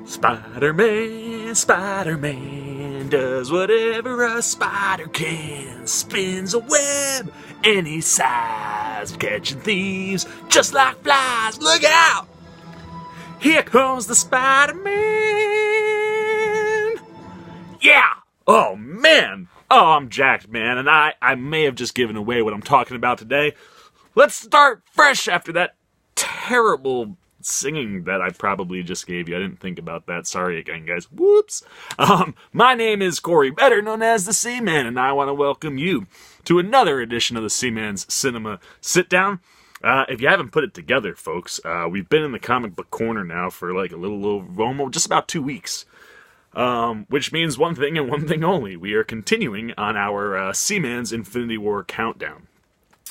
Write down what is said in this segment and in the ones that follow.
Spider-Man, Spider-Man does whatever a spider can. Spins a web any size, catching thieves just like flies. Look out! Here comes the Spider-Man! Yeah! Oh, man! Oh, I'm jacked, man, and I may have just given away what I'm talking about today. Let's start fresh after that terrible singing that I probably just gave you. I didn't think about that. Sorry again, guys. Whoops. My name is Corey, better known as the Seaman, and I want to welcome you to another edition of the Seaman's Cinema Sitdown. If you haven't put it together, folks, we've been in the comic book corner now for like a little over, almost just about 2 weeks. Which means one thing and one thing only. We are continuing on our Seaman's Infinity War countdown.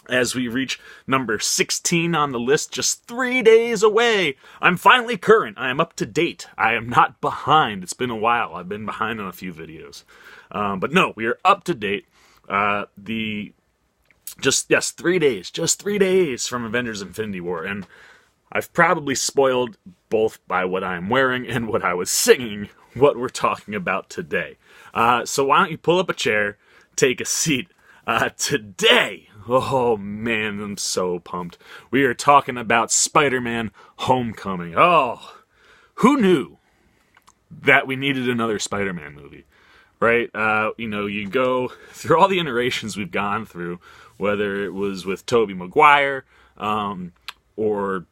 As we reach number 16 on the list, just 3 days away, I'm finally current. I am up to date. I am not behind. It's been a while. I've been behind on a few videos. But no, we are up to date. Just 3 days. Just 3 days from Avengers Infinity War. And I've probably spoiled, both by what I'm wearing and what I was singing, what we're talking about today. So why don't you pull up a chair, take a seat. Today, oh man, I'm so pumped. We are talking about Spider-Man Homecoming. Oh, who knew that we needed another Spider-Man movie, right? You go through all the iterations we've gone through, whether it was with Tobey Maguire, or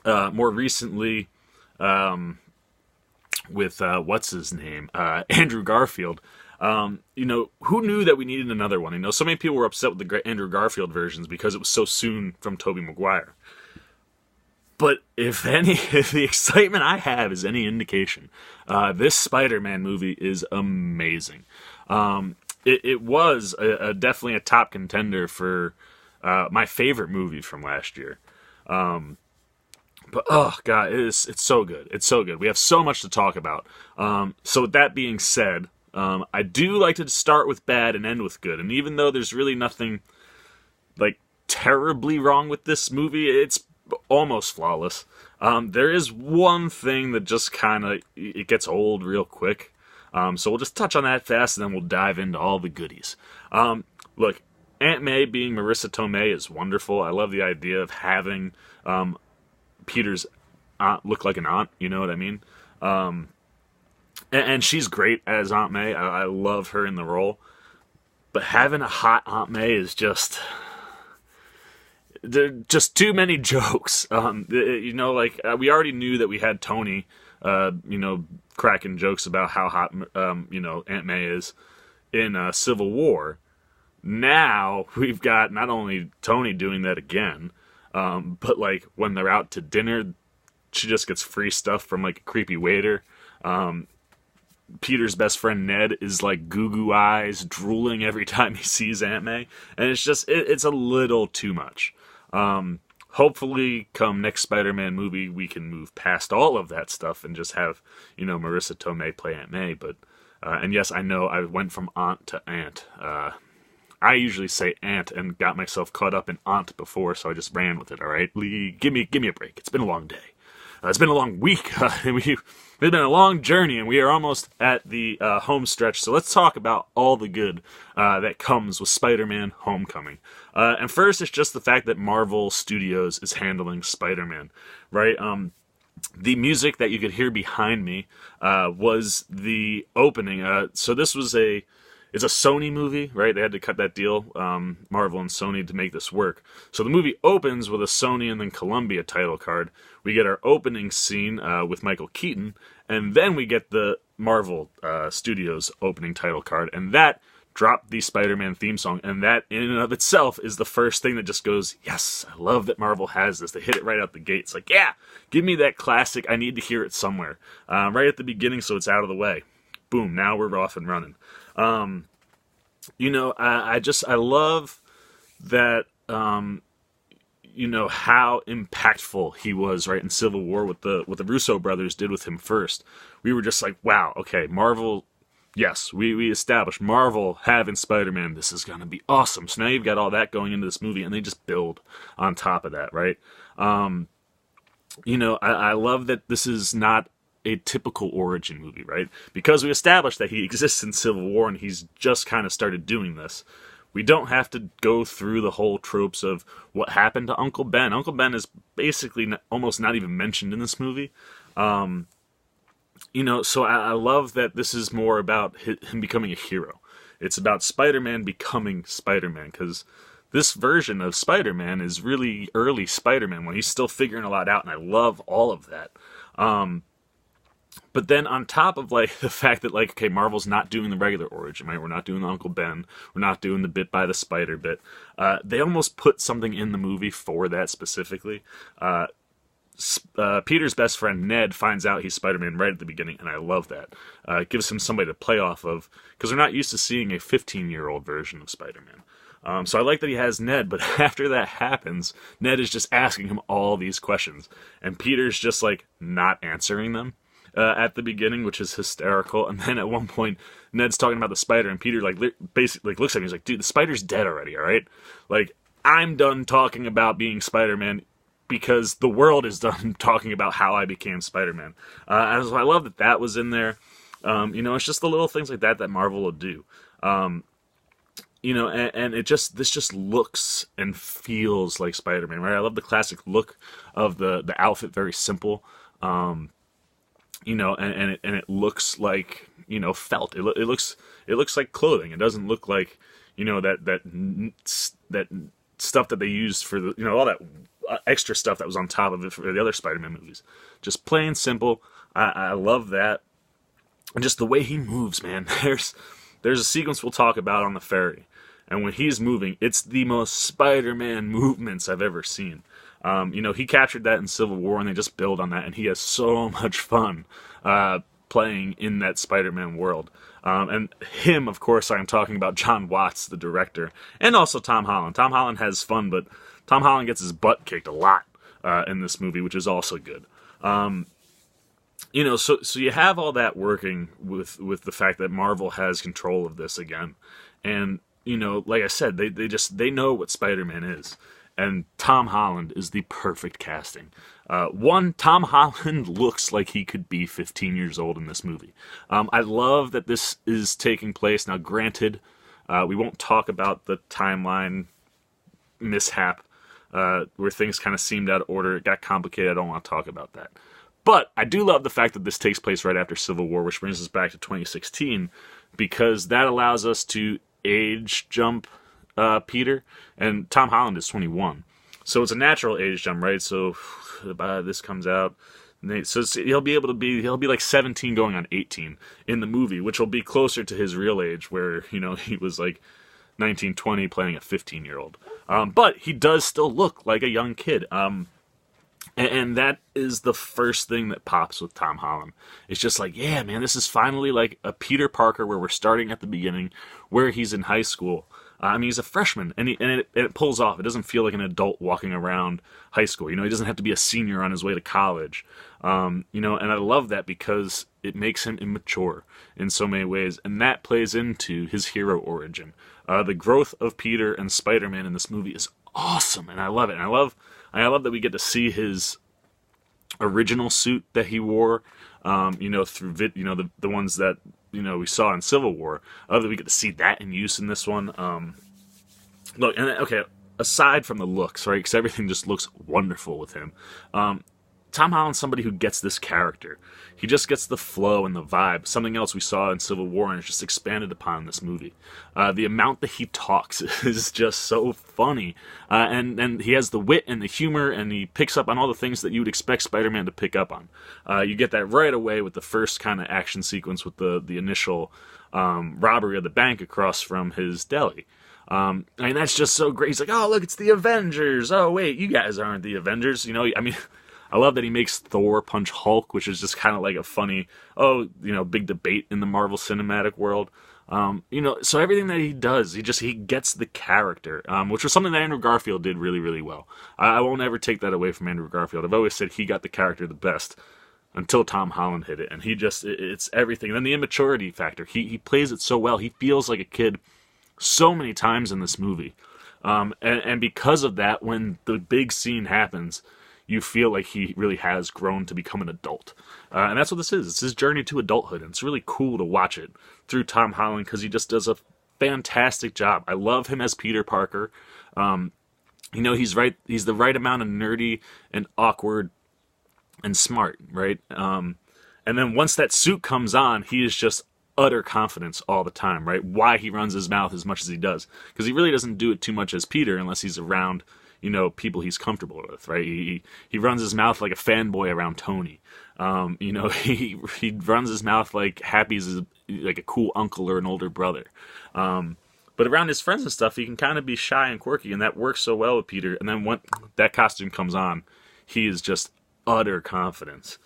more recently, with, what's his name? Andrew Garfield. Who knew that we needed another one? So many people were upset with the Andrew Garfield versions because it was so soon from Tobey Maguire. But if the excitement I have is any indication, this Spider-Man movie is amazing. It was definitely a top contender for my favorite movie from last year. But oh god, it's so good. It's so good. We have so much to talk about. So with that being said, I do like to start with bad and end with good. And even though there's really nothing like terribly wrong with this movie, it's almost flawless. There is one thing that just kind of it gets old real quick. So we'll just touch on that fast, and then we'll dive into all the goodies. Look, Aunt May being Marissa Tomei is wonderful. I love the idea of having Peter's aunt look like an aunt. You know what I mean? And she's great as Aunt May. I love her in the role. But having a hot Aunt May is just too many jokes. We already knew that we had Tony, cracking jokes about how hot, Aunt May is in Civil War. Now we've got not only Tony doing that again, but like when they're out to dinner, she just gets free stuff from like a creepy waiter. Peter's best friend Ned is like goo eyes, drooling every time he sees Aunt May, and it's just it's a little too much. Hopefully, come next Spider-Man movie, we can move past all of that stuff and just have Marissa Tomei play Aunt May. But and yes, I know I went from aunt to aunt. I usually say aunt and got myself caught up in aunt before, so I just ran with it. All right, Lee, give me a break. It's been a long day. It's been a long week. It's been a long journey, and we are almost at the home stretch. So let's talk about all the good that comes with Spider-Man Homecoming. And first, it's just the fact that Marvel Studios is handling Spider-Man, right? The music that you could hear behind me was the opening. So this was it's a Sony movie, right? They had to cut that deal, Marvel and Sony, to make this work. So the movie opens with a Sony and then Columbia title card. We get our opening scene with Michael Keaton, and then we get the Marvel Studios opening title card, and that dropped the Spider-Man theme song, and that in and of itself is the first thing that just goes, yes, I love that Marvel has this. They hit it right out the gate. It's like, yeah, give me that classic. I need to hear it somewhere. Right at the beginning so it's out of the way. Boom, now we're off and running. I love that, how impactful he was, right, in Civil War, what the Russo brothers did with him first. We were just like, wow, okay, Marvel, yes, we established Marvel having Spider-Man, this is going to be awesome. So now you've got all that going into this movie, and they just build on top of that, right? I love that this is not a typical origin movie, right? Because we established that he exists in Civil War and he's just kind of started doing this. We don't have to go through the whole tropes of what happened to Uncle Ben. Uncle Ben is basically almost not even mentioned in this movie. So I love that this is more about him becoming a hero. It's about Spider-Man becoming Spider-Man, because this version of Spider-Man is really early Spider-Man when he's still figuring a lot out, and I love all of that. But then on top of like the fact that like, okay, Marvel's not doing the regular origin, right? We're not doing the Uncle Ben. We're not doing the bit by the spider bit. They almost put something in the movie for that specifically. Peter's best friend Ned finds out he's Spider-Man right at the beginning, and I love that. It gives him somebody to play off of, because we're not used to seeing a 15-year-old version of Spider-Man. So I like that he has Ned, but after that happens, Ned is just asking him all these questions, and Peter's just like not answering them at the beginning, which is hysterical. And then at one point, Ned's talking about the spider, and Peter like basically looks at me. He's like, "Dude, the spider's dead already. All right, like I'm done talking about being Spider-Man." Because the world is done talking about how I became Spider-Man. I love that was in there. It's just the little things like that Marvel will do. And this just looks and feels like Spider-Man, right? I love the classic look of the outfit, very simple. And it looks like, felt. It looks like clothing. It doesn't look like, that stuff that they used for the, all that extra stuff that was on top of it for the other Spider-Man movies. Just plain simple. I love that. And just the way he moves, man. There's a sequence we'll talk about on the ferry. And when he's moving, it's the most Spider-Man movements I've ever seen. He captured that in Civil War, and they just build on that, and he has so much fun playing in that Spider-Man world. And him, of course, I'm talking about John Watts, the director, and also Tom Holland. Tom Holland has fun, but Tom Holland gets his butt kicked a lot in this movie, which is also good. So you have all that working with the fact that Marvel has control of this again. And, like I said, they know what Spider-Man is. And Tom Holland is the perfect casting. Tom Holland looks like he could be 15 years old in this movie. I love that this is taking place. Now, granted, we won't talk about the timeline mishap where things kind of seemed out of order. It got complicated. I don't want to talk about that. But I do love the fact that this takes place right after Civil War, which brings us back to 2016, because that allows us to age jump Peter, and Tom Holland is 21. So it's a natural age jump, right? So this comes out, so he'll be like 17 going on 18 in the movie, which will be closer to his real age, where, he was like 19, 20 playing a 15-year-old. But he does still look like a young kid. And that is the first thing that pops with Tom Holland. It's just like, yeah, man, this is finally like a Peter Parker where we're starting at the beginning, where he's in high school. He's a freshman, and it pulls off. It doesn't feel like an adult walking around high school. He doesn't have to be a senior on his way to college. And I love that because it makes him immature in so many ways, and that plays into his hero origin. The growth of Peter and Spider-Man in this movie is awesome, and I love it. And I love that we get to see his original suit that he wore, through the ones that we saw in Civil War. I love that we get to see that in use in this one. Look, and okay, aside from the looks, right? Because everything just looks wonderful with him. Tom Holland's somebody who gets this character. He just gets the flow and the vibe. Something else we saw in Civil War and it's just expanded upon in this movie. The amount that he talks is just so funny. And he has the wit and the humor, and he picks up on all the things that you would expect Spider-Man to pick up on. You get that right away with the first kind of action sequence with the initial robbery of the bank across from his deli. That's just so great. He's like, oh, look, it's the Avengers. Oh, wait, you guys aren't the Avengers. I love that he makes Thor punch Hulk, which is just kind of like a funny, big debate in the Marvel Cinematic world. So everything that he does, he gets the character, which was something that Andrew Garfield did really, really well. I won't ever take that away from Andrew Garfield. I've always said he got the character the best until Tom Holland hit it, and it's everything. And then the immaturity factor, he plays it so well. He feels like a kid so many times in this movie. And because of that, when the big scene happens, you feel like he really has grown to become an adult. And that's what this is. It's his journey to adulthood, and it's really cool to watch it through Tom Holland because he just does a fantastic job. I love him as Peter Parker. He's right. He's the right amount of nerdy and awkward and smart, right? And then once that suit comes on, he is just utter confidence all the time, right? Why he runs his mouth as much as he does, because he really doesn't do it too much as Peter unless he's around, people he's comfortable with, right? He runs his mouth like a fanboy around Tony. He runs his mouth like Happy's like a cool uncle or an older brother. But around his friends and stuff, he can kind of be shy and quirky, and that works so well with Peter. And then when that costume comes on, he is just utter confidence.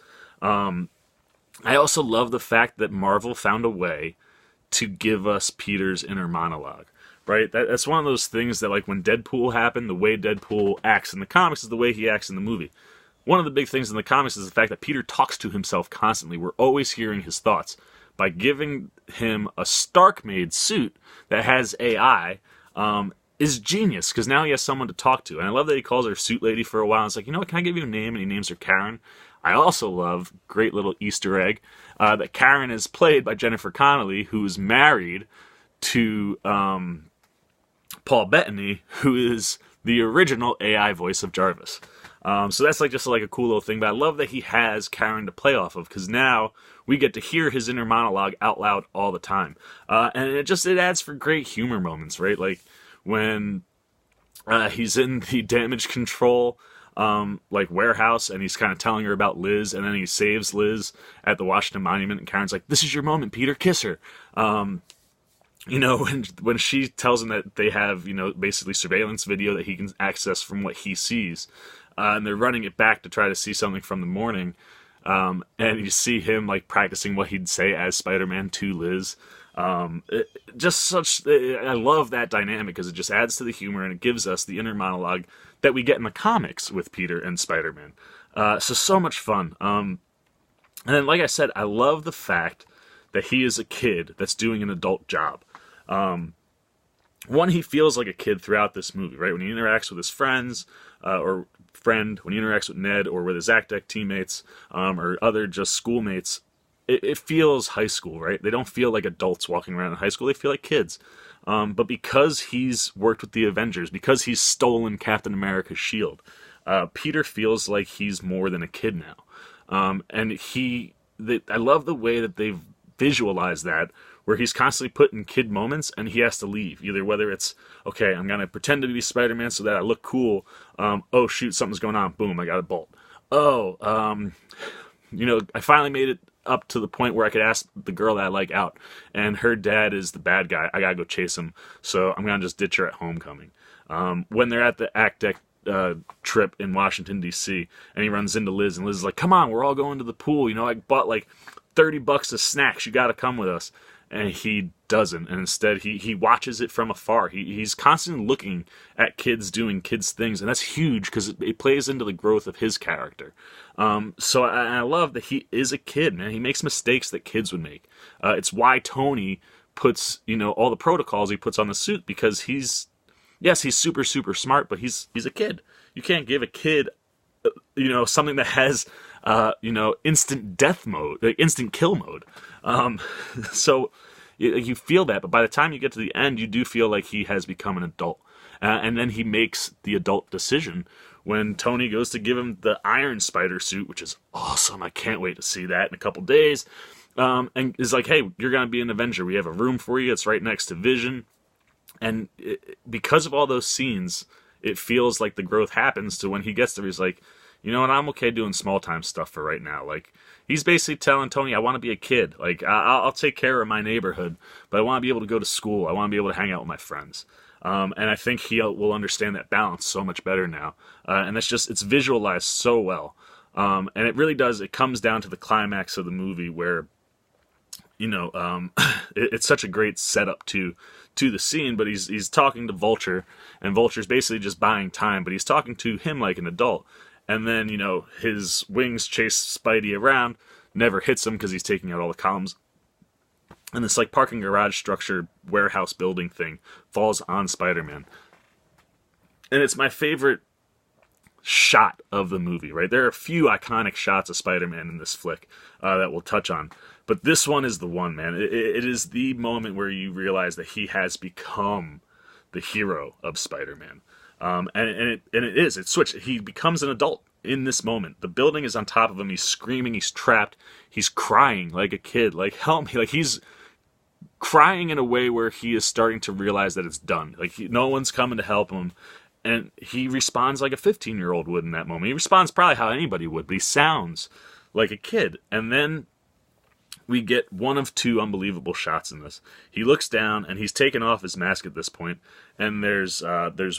I also love the fact that Marvel found a way to give us Peter's inner monologue, right? That's one of those things that, like, when Deadpool happened, the way Deadpool acts in the comics is the way he acts in the movie. One of the big things in the comics is the fact that Peter talks to himself constantly. We're always hearing his thoughts. By giving him a Stark-made suit that has AI, is genius, because now he has someone to talk to. And I love that he calls her Suit Lady for a while. It's like, can I give you a name? And he names her Karen. I also love, great little Easter egg, that Karen is played by Jennifer Connelly, who is married to Paul Bettany, who is the original AI voice of Jarvis. So that's just a cool little thing. But I love that he has Karen to play off of, because now we get to hear his inner monologue out loud all the time. And it adds for great humor moments, right? Like when he's in the damage control warehouse, and he's kind of telling her about Liz, and then he saves Liz at the Washington Monument, and Karen's like, "This is your moment, Peter, kiss her." When she tells him that they have, basically surveillance video that he can access from what he sees, and they're running it back to try to see something from the morning, and you see him practicing what he'd say as Spider-Man to Liz. I love that dynamic because it just adds to the humor, and it gives us the inner monologue that we get in the comics with Peter and Spider-Man. So much fun. And then, like I said, I love the fact that he is a kid that's doing an adult job. One, he feels like a kid throughout this movie, right? When he interacts with his friends, when he interacts with Ned or with his Act Deck teammates, or other just schoolmates, it feels high school, right? They don't feel like adults walking around in high school. They feel like kids. But because he's worked with the Avengers, because he's stolen Captain America's shield, Peter feels like he's more than a kid now. And I love the way that they've visualized that, where he's constantly put in kid moments and he has to leave. Either whether it's, okay, I'm going to pretend to be Spider-Man so that I look cool. Oh, shoot, something's going on. Boom, I got a bolt. Oh, I finally made it up to the point where I could ask the girl that I like out, and her dad is the bad guy. I gotta go chase him, so I'm gonna just ditch her at homecoming. When they're at the Act Deck trip in Washington, D.C., and he runs into Liz, and Liz is like, "Come on, we're all going to the pool. I bought $30 of snacks. You gotta come with us." And he doesn't, and instead he watches it from afar. He's constantly looking at kids doing kids things, and that's huge because it plays into the growth of his character. So I love that he is a kid, man. He makes mistakes that kids would make. It's why Tony puts all the protocols he puts on the suit, because he's super, super smart, but he's a kid. You can't give a kid something that has instant death mode, instant kill mode. So you feel that, but by the time you get to the end, you do feel like he has become an adult. And then he makes the adult decision when Tony goes to give him the Iron Spider suit, which is awesome. I can't wait to see that in a couple days. And is like, "Hey, you're going to be an Avenger. We have a room for you. It's right next to Vision." And because of all those scenes, it feels like the growth happens to when he gets there. He's like, "You know what? I'm okay doing small time stuff for right now." He's basically telling Tony, "I want to be a kid. I'll take care of my neighborhood, but I want to be able to go to school. I want to be able to hang out with my friends." And I think he will understand that balance so much better now. And it's visualized so well. And it really does. It comes down to the climax of the movie where, it's such a great setup to the scene. But he's talking to Vulture, and Vulture's basically just buying time, but he's talking to him like an adult. And then, his wings chase Spidey around, never hits him because he's taking out all the columns. And this parking garage structure, warehouse building thing falls on Spider-Man. And it's my favorite shot of the movie, right? There are a few iconic shots of Spider-Man in this flick that we'll touch on. But this one is the one, man. It is the moment where you realize that he has become the hero of Spider-Man. And it is. It's switched. He becomes an adult in this moment. The building is on top of him. He's screaming. He's trapped. He's crying like a kid. Like, help me. Like, he's crying in a way where he is starting to realize that it's done. Like, no one's coming to help him. And he responds like a 15-year-old would in that moment. He responds probably how anybody would, but he sounds like a kid. And then we get one of two unbelievable shots in this. He looks down, and he's taken off his mask at this point, and there's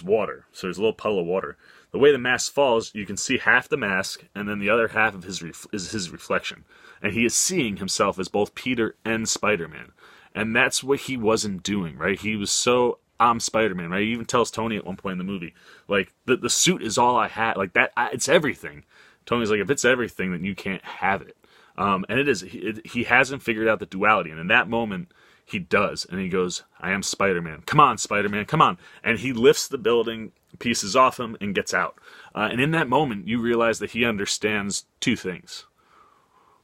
water. So there's a little puddle of water. The way the mask falls, you can see half the mask, and then the other half of is his reflection. And he is seeing himself as both Peter and Spider-Man. And that's what he wasn't doing, right? He was so, I'm Spider-Man, right? He even tells Tony at one point in the movie, like, the suit is all I had. Like, it's everything. Tony's like, if it's everything, then you can't have it. And it is. He hasn't figured out the duality. And in that moment, he does. And he goes, I am Spider-Man. Come on, Spider-Man, come on. And he lifts the building pieces off him and gets out. And in that moment, you realize that he understands two things.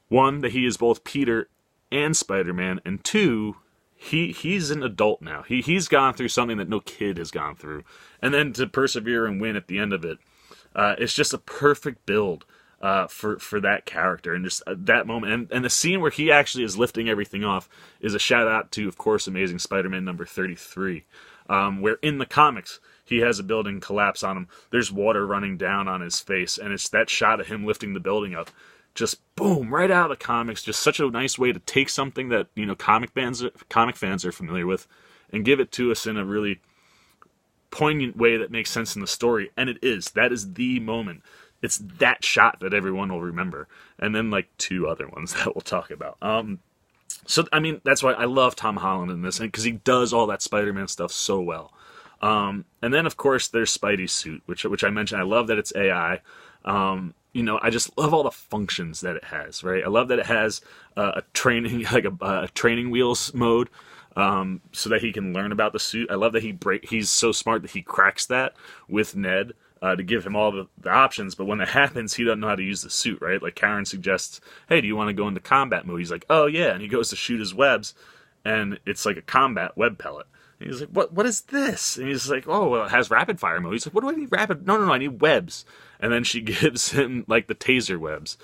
One, that he is both Peter and Spider-Man. And two, he's an adult now. He's gone through something that no kid has gone through. And then to persevere and win at the end of it, it's just a perfect build for that character. And just that moment. And the scene where he actually is lifting everything off is a shout out to, of course, Amazing Spider-Man number 33. Where in the comics, he has a building collapse on him. There's water running down on his face. And it's that shot of him lifting the building up. Just boom, right out of the comics. Just such a nice way to take something that, you know, comic fans are familiar with and give it to us in a really poignant way that makes sense in the story. And it is. That is the moment. It's that shot that everyone will remember. And then, like, two other ones that we'll talk about. So, I mean, that's why I love Tom Holland in this, because he does all that Spider-Man stuff so well. And then, of course, there's Spidey's suit, which I mentioned. I love that it's AI. You know, I just love all the functions that it has, right? I love that it has a training, like a training wheels mode, so that he can learn about the suit. I love that he's so smart that he cracks that with Ned to give him all the options. But when that happens, he doesn't know how to use the suit, right? Like Karen suggests, hey, do you want to go into combat mode? He's like, oh yeah, and he goes to shoot his webs, and it's like a combat web pellet. And he's like, what is this? And he's like, oh, well, it has rapid fire mode. He's like, what do I need rapid? No, I need webs. And then she gives him, like, the taser webs.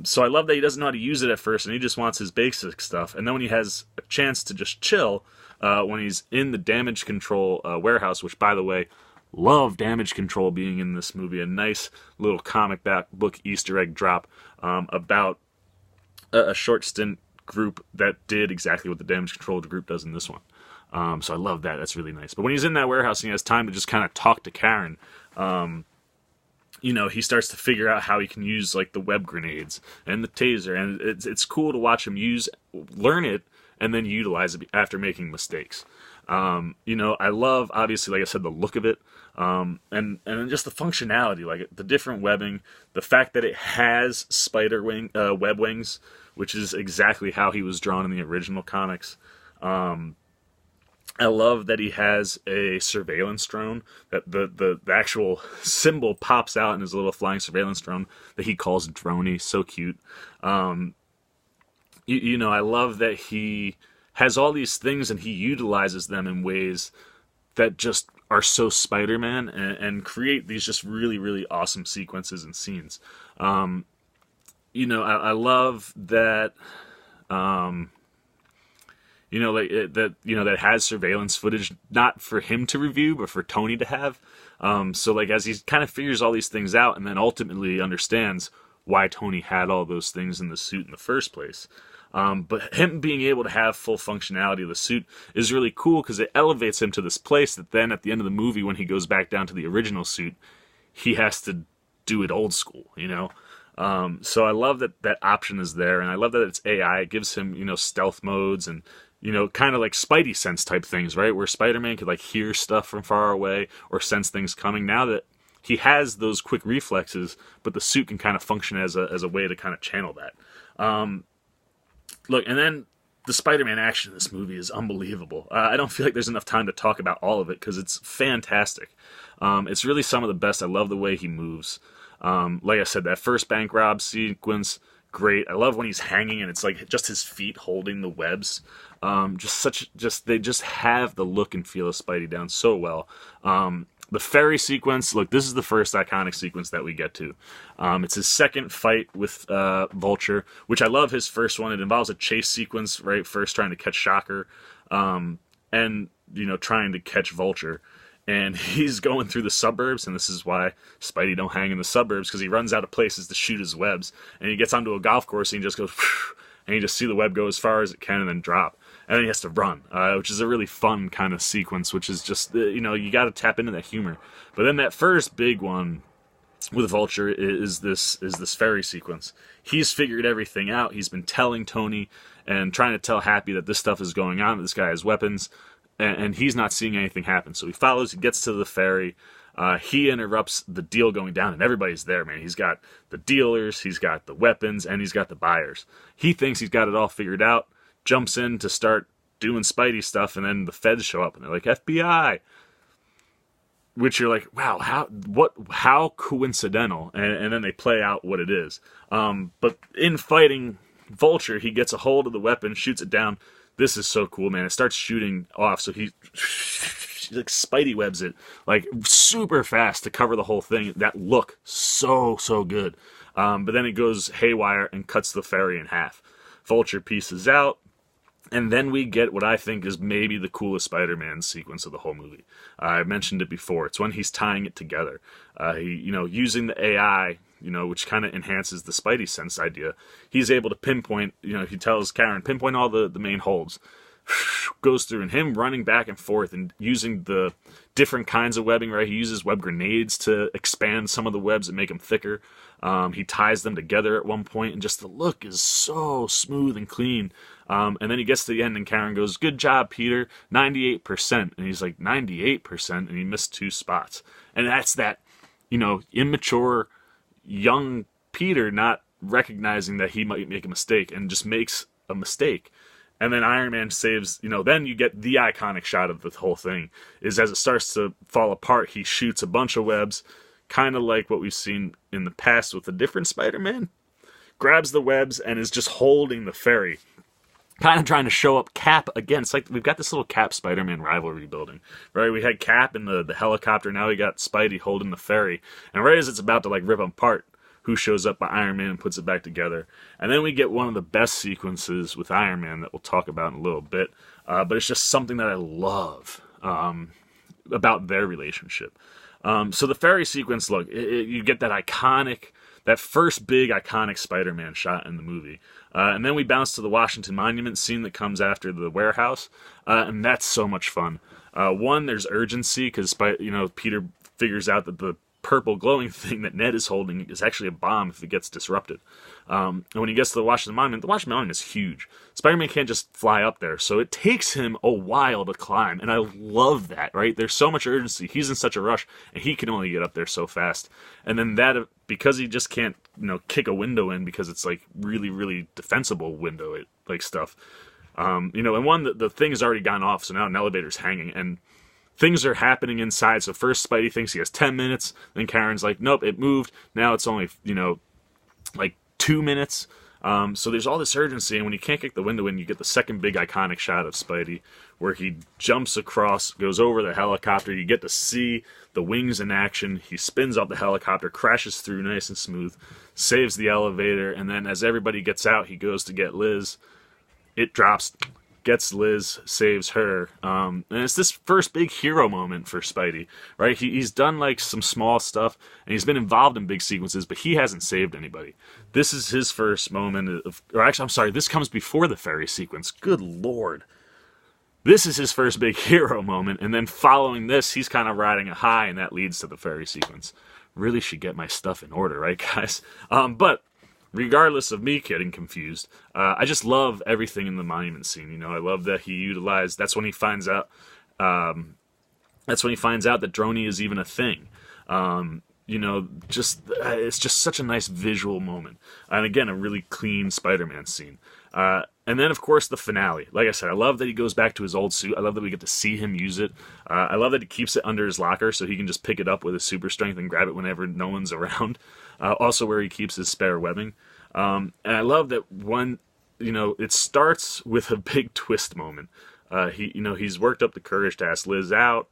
So I love that he doesn't know how to use it at first, and he just wants his basic stuff. And then when he has a chance to just chill, when he's in the damage control warehouse, which, by the way, love damage control being in this movie. A nice little comic book Easter egg drop about a short stint group that did exactly what the damage control group does in this one. So I love that. That's really nice. But when he's in that warehouse and he has time to just kind of talk to Karen, you know, he starts to figure out how he can use, like, the web grenades and the taser. And it's cool to watch him learn it, and then utilize it after making mistakes. You know, I love, obviously, like I said, the look of it, and just the functionality, like the different webbing, the fact that it has web wings, which is exactly how he was drawn in the original comics. I love that he has a surveillance drone, that the actual symbol pops out in his little flying surveillance drone that he calls Droney. So cute. You know, I love that he has all these things and he utilizes them in ways that just are so Spider-Man and create these just really, really awesome sequences and scenes. You know, I love that... you know, like that has surveillance footage, not for him to review, but for Tony to have. So, like, as he kind of figures all these things out and then ultimately understands why Tony had all those things in the suit in the first place. But him being able to have full functionality of the suit is really cool because it elevates him to this place that then at the end of the movie, when he goes back down to the original suit, he has to do it old school, you know? So I love that option is there, and I love that it's AI. It gives him, you know, stealth modes and, you know, kind of like Spidey sense type things, right? Where Spider-Man could, like, hear stuff from far away or sense things coming. Now that he has those quick reflexes, but the suit can kind of function as a way to kind of channel that. Look, and then the Spider-Man action in this movie is unbelievable. I don't feel like there's enough time to talk about all of it because it's fantastic. It's really some of the best. I love the way he moves. Like I said, that first bank rob sequence, great. I love when he's hanging and it's like just his feet holding the webs. They just have the look and feel of Spidey down so well. The ferry sequence, look, this is the first iconic sequence that we get to. It's his second fight with Vulture, which I love his first one. It involves a chase sequence, right? First trying to catch Shocker, and, trying to catch Vulture. And he's going through the suburbs, and this is why Spidey don't hang in the suburbs, because he runs out of places to shoot his webs. And he gets onto a golf course, and he just goes, and you just see the web go as far as it can and then drop. And then he has to run, which is a really fun kind of sequence, which is just, you got to tap into that humor. But then that first big one with Vulture is this ferry sequence. He's figured everything out. He's been telling Tony and trying to tell Happy that this stuff is going on, that this guy has weapons, and he's not seeing anything happen. So he follows, he gets to the ferry, he interrupts the deal going down, and everybody's there, man. He's got the dealers, he's got the weapons, and he's got the buyers. He thinks he's got it all figured out, jumps in to start doing Spidey stuff, and then the feds show up, and they're like, FBI! Which you're like, wow, how coincidental, and then they play out what it is. But in fighting Vulture, he gets a hold of the weapon, shoots it down. This is so cool, man. It starts shooting off, so he like Spidey webs it like super fast to cover the whole thing. That look so good. But then it goes haywire and cuts the ferry in half. Vulture pieces out, and then we get what I think is maybe the coolest Spider-Man sequence of the whole movie. I mentioned it before. It's when he's tying it together. Using the AI, which kind of enhances the Spidey sense idea. He's able to pinpoint, he tells Karen, pinpoint all the main holds. Goes through, and him running back and forth and using the different kinds of webbing, right? He uses web grenades to expand some of the webs and make them thicker. He ties them together at one point, and just the look is so smooth and clean. And then he gets to the end, and Karen goes, "Good job, Peter, 98%. And he's like, 98%? And he missed 2 spots. And that's that, immature, young Peter not recognizing that he might make a mistake and just makes a mistake. And then Iron Man saves, then you get the iconic shot of the whole thing, is as it starts to fall apart, he shoots a bunch of webs, kind of like what we've seen in the past with a different Spider-Man, grabs the webs and is just holding the ferry, kind of trying to show up Cap again. It's like we've got this little Cap Spider-Man rivalry building, right? We had Cap in the helicopter, now we got Spidey holding the ferry, and right as it's about to rip them apart, who shows up by Iron Man and puts it back together. And then we get one of the best sequences with Iron Man that we'll talk about in a little bit. But it's just something that I love about their relationship. So the ferry sequence, look, you get that first big iconic Spider-Man shot in the movie. And then we bounce to the Washington Monument scene that comes after the warehouse. And that's so much fun. One, there's urgency because Peter figures out that the purple glowing thing that Ned is holding is actually a bomb if it gets disrupted. And when he gets to the Washington Monument is huge. Spider-Man can't just fly up there, so it takes him a while to climb, and I love that, right? There's so much urgency. He's in such a rush, and he can only get up there so fast. And then that, because he just can't, kick a window in because it's really, really defensible window, stuff. And one, the thing has already gone off, so now an elevator's hanging, and things are happening inside. So first Spidey thinks he has 10 minutes. Then Karen's like, nope, it moved. Now it's only, 2 minutes. So there's all this urgency. And when you can't kick the window in, you get the second big iconic shot of Spidey where he jumps across, goes over the helicopter. You get to see the wings in action. He spins up the helicopter, crashes through nice and smooth, saves the elevator. And then as everybody gets out, he goes to get Liz. It drops, gets Liz, saves her, and it's this first big hero moment for Spidey, right? He's done some small stuff, and he's been involved in big sequences, but he hasn't saved anybody. This is his first moment this comes before the ferry sequence. Good Lord. This is his first big hero moment, and then following this, he's kind of riding a high, and that leads to the ferry sequence. Really should get my stuff in order, right, guys? But regardless of me getting confused, I just love everything in the monument scene. I love that he utilized. That's when he finds out. That's when he finds out that Droney is even a thing. It's just such a nice visual moment, and again, a really clean Spider-Man scene. And then, of course, the finale. Like I said, I love that he goes back to his old suit. I love that we get to see him use it. I love that he keeps it under his locker so he can just pick it up with his super strength and grab it whenever no one's around. Also where he keeps his spare webbing. And I love that it starts with a big twist moment. He's worked up the courage to ask Liz out,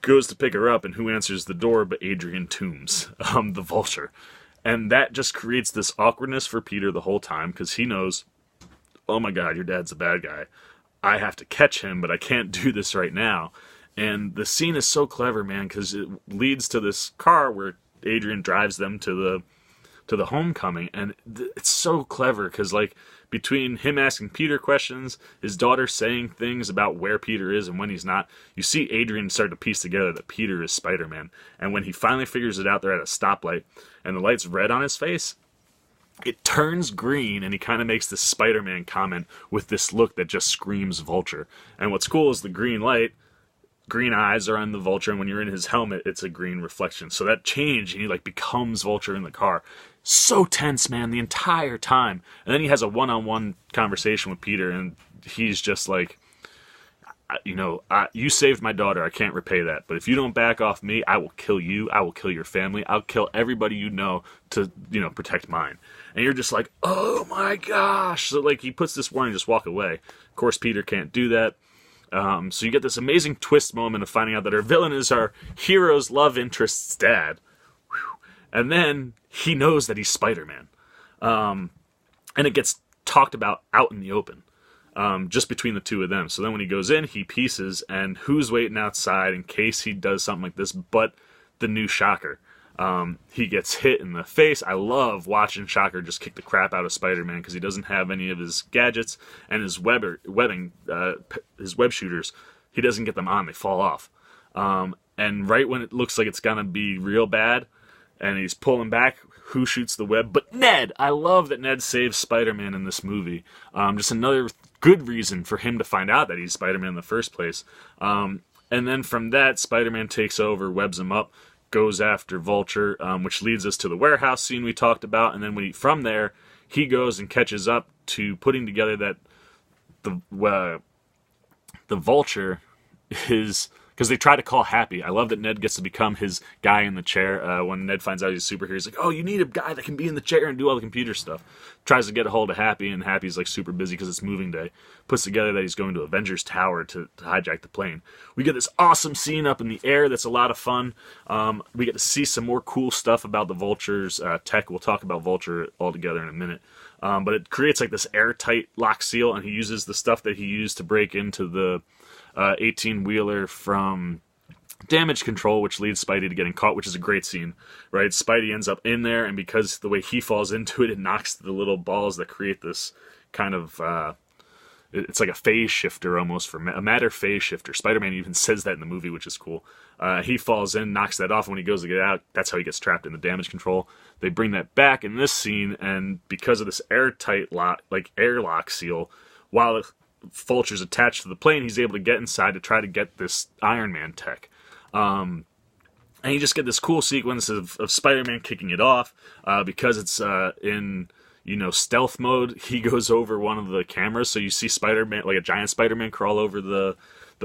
goes to pick her up, and who answers the door but Adrian Toomes, the Vulture. And that just creates this awkwardness for Peter the whole time, because he knows, oh my god, your dad's a bad guy. I have to catch him, but I can't do this right now. And the scene is so clever, man, because it leads to this car where Adrian drives them to the homecoming, and it's so clever, because between him asking Peter questions, his daughter saying things about where Peter is and when he's not, you see Adrian start to piece together that Peter is Spider-Man. And when he finally figures it out, they're at a stoplight, and the light's red on his face, it turns green, and he kind of makes this Spider-Man comment with this look that just screams Vulture. And what's cool is the green light, green eyes are on the Vulture, and when you're in his helmet, it's a green reflection. So that change, and he becomes Vulture in the car. So tense, man, the entire time. And then he has a one-on-one conversation with Peter, and he's just like, you saved my daughter, I can't repay that. But if you don't back off me, I will kill you, I will kill your family, I'll kill everybody you know to, protect mine. And you're just like, oh my gosh. So he puts this warning, just walk away. Of course, Peter can't do that. So you get this amazing twist moment of finding out that our villain is our hero's love interest's dad. Whew. And then he knows that he's Spider-Man. And it gets talked about out in the open, just between the two of them. So then when he goes in, he pieces, and who's waiting outside in case he does something like this but the new Shocker. He gets hit in the face. I love watching Shocker just kick the crap out of Spider-Man because he doesn't have any of his gadgets, and his his web shooters, he doesn't get them on. They fall off. And right when it looks like it's going to be real bad, and he's pulling back, who shoots the web? But Ned! I love that Ned saves Spider-Man in this movie. Just another good reason for him to find out that he's Spider-Man in the first place. And then from that, Spider-Man takes over, webs him up, goes after Vulture, which leads us to the warehouse scene we talked about. And then from there, he goes and catches up to putting together that the Vulture is... Because they try to call Happy. I love that Ned gets to become his guy in the chair. When Ned finds out he's a superhero, he's like, oh, you need a guy that can be in the chair and do all the computer stuff. Tries to get a hold of Happy, and Happy's super busy because it's moving day. Puts together that he's going to Avengers Tower to hijack the plane. We get this awesome scene up in the air that's a lot of fun. We get to see some more cool stuff about the Vulture's tech. We'll talk about Vulture all together in a minute. But it creates this airtight lock seal, and he uses the stuff that he used to break into the 18-wheeler from Damage Control, which leads Spidey to getting caught, which is a great scene, right? Spidey ends up in there, and because the way he falls into it, it knocks the little balls that create this kind of, it's like a phase shifter almost, for a matter phase shifter. Spider-Man even says that in the movie, which is cool. He falls in, knocks that off, and when he goes to get out, that's how he gets trapped in the Damage Control. They bring that back in this scene, and because of this airtight airlock seal, while Vulture's attached to the plane, he's able to get inside to try to get this Iron Man tech. And you just get this cool sequence of Spider-Man kicking it off. Because it's in stealth mode, he goes over one of the cameras, so you see Spider-Man, a giant Spider-Man, crawl over the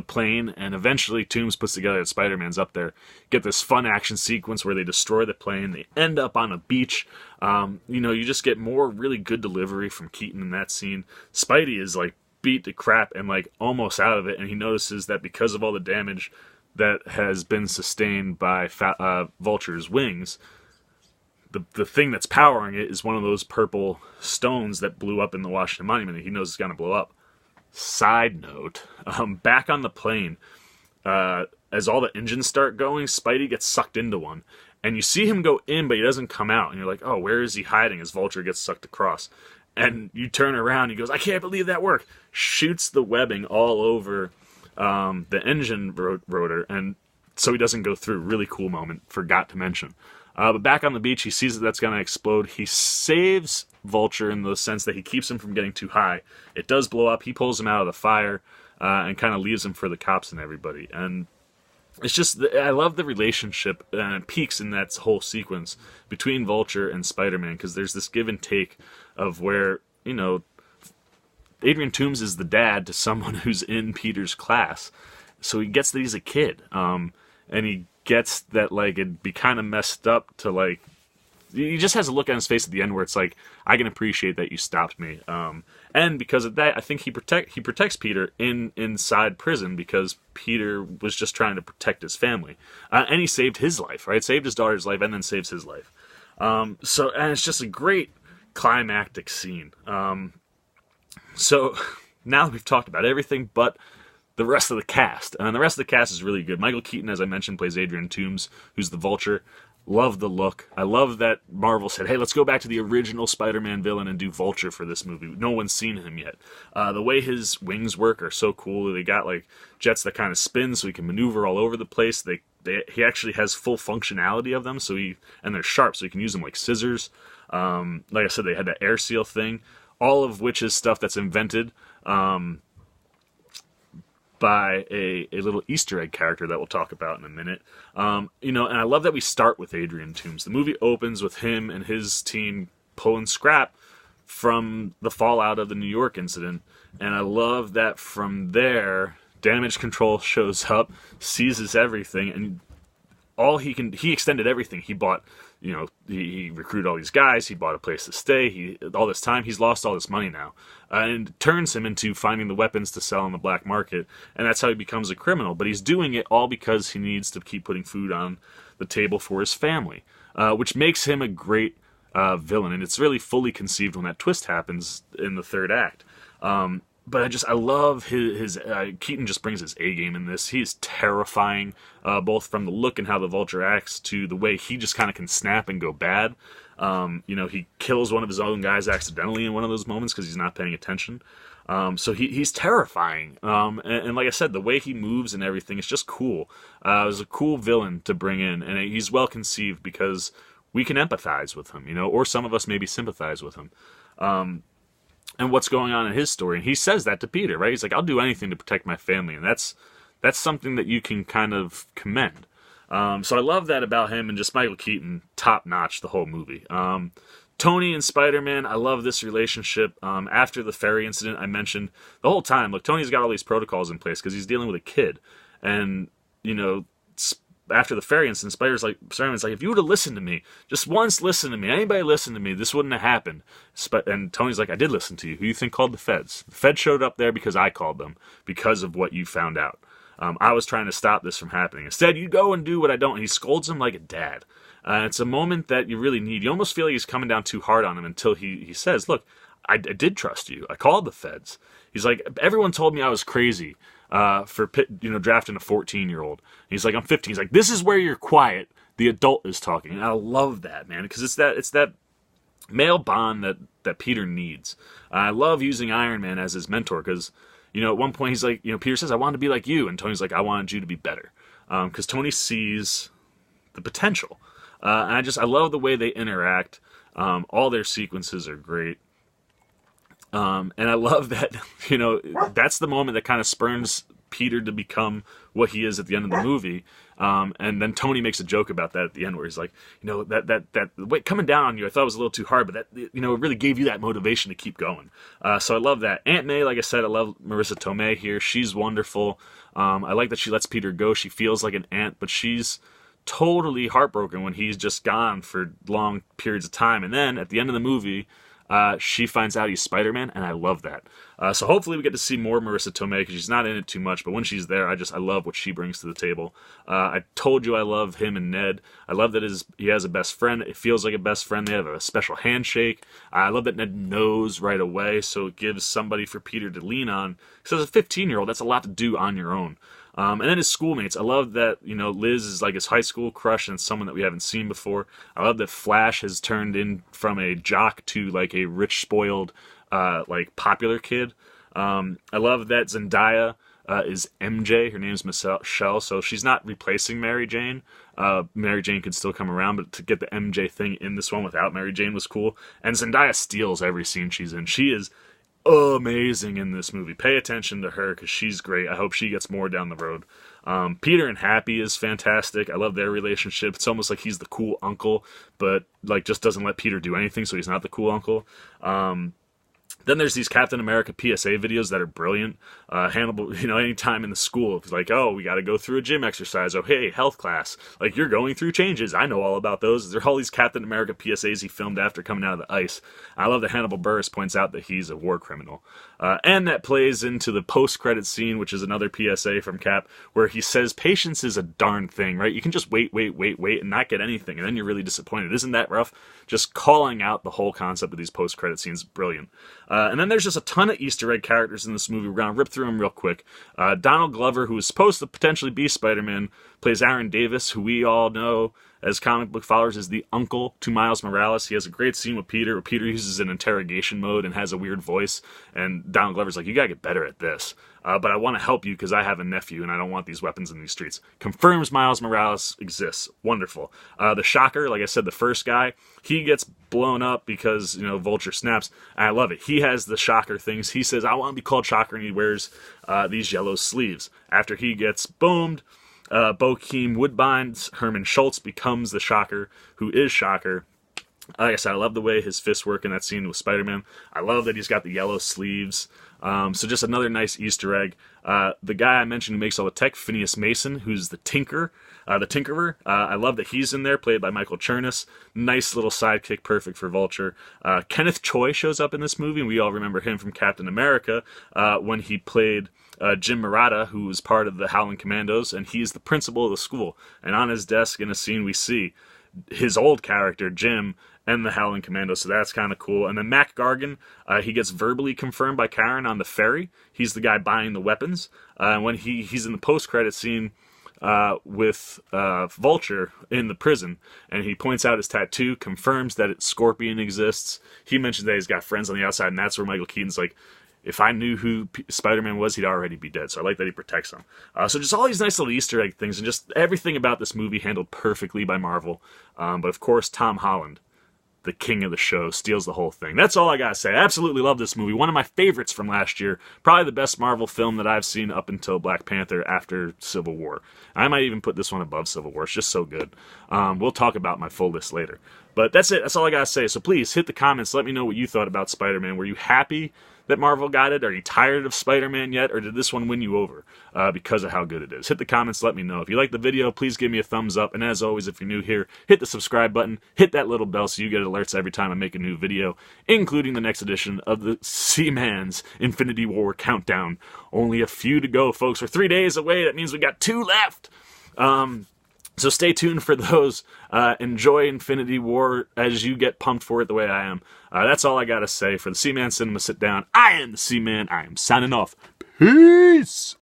plane, and eventually Toomes puts together that Spider-Man's up there. Get this fun action sequence where they destroy the plane, they end up on a beach. You just get more really good delivery from Keaton in that scene. Spidey is beat to crap and almost out of it, and he notices that because of all the damage that has been sustained by Vulture's wings, the thing that's powering it is one of those purple stones that blew up in the Washington Monument, and he knows it's going to blow up. Side note, back on the plane, as all the engines start going, Spidey gets sucked into one, and you see him go in, but he doesn't come out, and you're like, oh, where is he hiding as Vulture gets sucked across? And you turn around, he goes, I can't believe that worked. Shoots the webbing all over the engine rotor, and so he doesn't go through. Really cool moment, forgot to mention. But back on the beach, he sees that's going to explode. He saves Vulture in the sense that he keeps him from getting too high. It does blow up. He pulls him out of the fire and kind of leaves him for the cops and everybody. And it's just, I love the relationship, and it peaks in that whole sequence between Vulture and Spider-Man, because there's this give and take of where, Adrian Toomes is the dad to someone who's in Peter's class, so he gets that he's a kid, and he gets that like it'd be kind of messed up to like. He just has a look on his face at the end where it's like, I can appreciate that you stopped me. And because of that, I think he protects Peter inside prison because Peter was just trying to protect his family. And he saved his life, right? Saved his daughter's life and then saves his life. And it's just a great climactic scene. So now that we've talked about everything but the rest of the cast. And the rest of the cast is really good. Michael Keaton, as I mentioned, plays Adrian Toomes, who's the Vulture. Love the look. I love that Marvel said, hey, let's go back to the original Spider-Man villain and do Vulture for this movie. No one's seen him yet. The way his wings work are so cool. They got like jets that kind of spin so he can maneuver all over the place. He actually has full functionality of them, and they're sharp, so you can use them like scissors. Like I said, they had that air seal thing, all of which is stuff that's invented by a little Easter egg character that we'll talk about in a minute. And I love that we start with Adrian Toomes. The movie opens with him and his team pulling scrap from the fallout of the New York incident, and I love that from there, Damage Control shows up, seizes everything, and he extended everything. He bought, he recruited all these guys, he bought a place to stay, all this time, he's lost all this money now. And it turns him into finding the weapons to sell on the black market, and that's how he becomes a criminal. But he's doing it all because he needs to keep putting food on the table for his family, which makes him a great villain, and it's really fully conceived when that twist happens in the third act. But I love his Keaton just brings his A game in this. He's terrifying, both from the look and how the Vulture acts to the way he just kind of can snap and go bad. He kills one of his own guys accidentally in one of those moments because he's not paying attention. So he's terrifying. And like I said, the way he moves and everything, it's just cool. It was a cool villain to bring in, and he's well conceived because we can empathize with him, or some of us maybe sympathize with him. And what's going on in his story. And he says that to Peter, right? He's like, I'll do anything to protect my family. And that's something that you can kind of commend. So I love that about him, and just Michael Keaton, top notch the whole movie. Tony and Spider-Man, I love this relationship. After the ferry incident I mentioned, the whole time, look, Tony's got all these protocols in place because he's dealing with a kid. And, after the ferry incident, Spider-Man's like, if you would have listened to me, just once listen to me, anybody listen to me, this wouldn't have happened. And Tony's like, I did listen to you. Who do you think called the feds? The feds showed up there because I called them, because of what you found out. I was trying to stop this from happening. Instead, you go and do what I don't. And he scolds him like a dad. It's a moment that you really need. You almost feel like he's coming down too hard on him until he says, look, I did trust you. I called the feds. He's like, everyone told me I was crazy for drafting a 14-year-old. He's like, I'm 15. He's like, this is where you're quiet. The adult is talking. And I love that, man, because it's that male bond that Peter needs. I love using Iron Man as his mentor because, at one point he's like, Peter says, I wanted to be like you. And Tony's like, I wanted you to be better. Because Tony sees the potential. And I love the way they interact. All their sequences are great. And I love that, that's the moment that kind of spurns Peter to become what he is at the end of the movie. And then Tony makes a joke about that at the end where he's like, that weight coming down on you, I thought it was a little too hard, but that, it really gave you that motivation to keep going. So I love that. Aunt May, like I said, I love Marissa Tomei here. She's wonderful. I like that she lets Peter go. She feels like an aunt, but she's totally heartbroken when he's just gone for long periods of time. And then at the end of the movie, she finds out he's Spider-Man, and I love that. So hopefully we get to see more Marissa Tomei, because she's not in it too much, but when she's there, I love what she brings to the table. I told you I love him and Ned. I love that he has a best friend. It feels like a best friend. They have a special handshake. I love that Ned knows right away, so it gives somebody for Peter to lean on. Because as a 15-year-old, that's a lot to do on your own. And then his schoolmates. I love that, Liz is like his high school crush and someone that we haven't seen before. I love that Flash has turned in from a jock to like a rich, spoiled, popular kid. I love that Zendaya is MJ. Her name's Michelle, so she's not replacing Mary Jane. Mary Jane could still come around, but to get the MJ thing in this one without Mary Jane was cool. And Zendaya steals every scene she's in. She is amazing in this movie. Pay attention to her because she's great. I hope she gets more down the road. Peter and Happy is fantastic. I love their relationship. It's almost like he's the cool uncle, but just doesn't let Peter do anything, so he's not the cool uncle. Then Then there's these Captain America PSA videos that are brilliant. Hannibal, anytime in the school, it's like, oh, we got to go through a gym exercise. Oh, hey, health class. Like, you're going through changes. I know all about those. There are all these Captain America PSAs he filmed after coming out of the ice. I love that Hannibal Buress points out that he's a war criminal. And that plays into the post-credit scene, which is another PSA from Cap, where he says patience is a darn thing, right? You can just wait, and not get anything, and then you're really disappointed. Isn't that rough? Just calling out the whole concept of these post-credit scenes, brilliant. And then there's just a ton of Easter egg characters in this movie. We're going to rip through them real quick. Donald Glover, who is supposed to potentially be Spider-Man, plays Aaron Davis, who we all know as comic book followers is the uncle to Miles Morales. He has a great scene with Peter, where Peter uses an interrogation mode and has a weird voice, and Donald Glover's like, you gotta get better at this. But I want to help you because I have a nephew and I don't want these weapons in these streets. Confirms Miles Morales exists. Wonderful. The Shocker, like I said, the first guy, he gets blown up because, Vulture snaps. And I love it. He has the Shocker things. He says, I want to be called Shocker, and he wears these yellow sleeves. After he gets boomed, Bokeem Woodbine's Herman Schultz becomes the Shocker, who is Shocker. Like I said, I love the way his fists work in that scene with Spider-Man. I love that he's got the yellow sleeves. So just another nice Easter egg. The guy I mentioned who makes all the tech, Phineas Mason, who's the Tinkerer. I love that he's in there, played by Michael Chernus. Nice little sidekick, perfect for Vulture. Kenneth Choi shows up in this movie, and we all remember him from Captain America when he played Jim Murata, who was part of the Howling Commandos, and he's the principal of the school. And on his desk in a scene we see his old character, Jim, and the Howling Commando, so that's kind of cool. And then Mac Gargan, he gets verbally confirmed by Karen on the ferry. He's the guy buying the weapons. When he's in the post-credit scene with Vulture in the prison, and he points out his tattoo, confirms that Scorpion exists. He mentions that he's got friends on the outside, and that's where Michael Keaton's like, if I knew who Spider-Man was, he'd already be dead. So I like that he protects him. So just all these nice little Easter egg things, and just everything about this movie handled perfectly by Marvel. But of course, Tom Holland, the king of the show, steals the whole thing. That's all I gotta say. I absolutely love this movie. One of my favorites from last year. Probably the best Marvel film that I've seen up until Black Panther after Civil War. I might even put this one above Civil War. It's just so good. We'll talk about my full list later. But that's it. That's all I gotta say. So please hit the comments. Let me know what you thought about Spider-Man. Were you happy that Marvel got it? Are you tired of Spider-Man yet? Or did this one win you over because of how good it is? Hit the comments, let me know. If you like the video, please give me a thumbs up. And as always, if you're new here, hit the subscribe button, hit that little bell so you get alerts every time I make a new video, including the next edition of the Seaman's Infinity War Countdown. Only a few to go, folks. We're 3 days away. That means we got 2 left. So stay tuned for those. Enjoy Infinity War as you get pumped for it the way I am. That's all I gotta say. For the Seaman Cinema Sit Down, I am the Seaman. I am signing off. Peace!